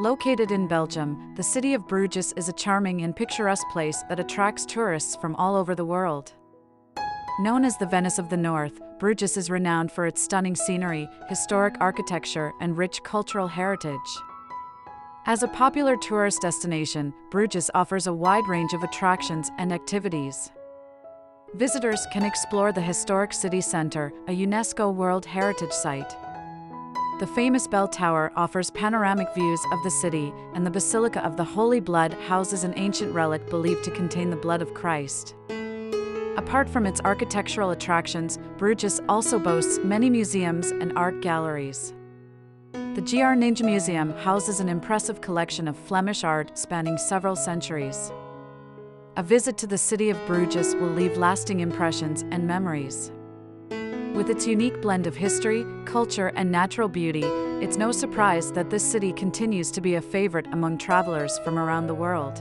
Located in Belgium, the city of Bruges is a charming and picturesque place that attracts tourists from all over the world. Known as the Venice of the North, Bruges is renowned for its stunning scenery, historic architecture, and rich cultural heritage. As a popular tourist destination, Bruges offers a wide range of attractions and activities. Visitors can explore the historic city center, a UNESCO World Heritage Site. The famous bell tower offers panoramic views of the city, and the Basilica of the Holy Blood houses an ancient relic believed to contain the blood of Christ. Apart from its architectural attractions, Bruges also boasts many museums and art galleries. The Gröningemuseum houses an impressive collection of Flemish art spanning several centuries. A visit to the city of Bruges will leave lasting impressions and memories. With its unique blend of history, culture, and natural beauty, it's no surprise that this city continues to be a favorite among travelers from around the world.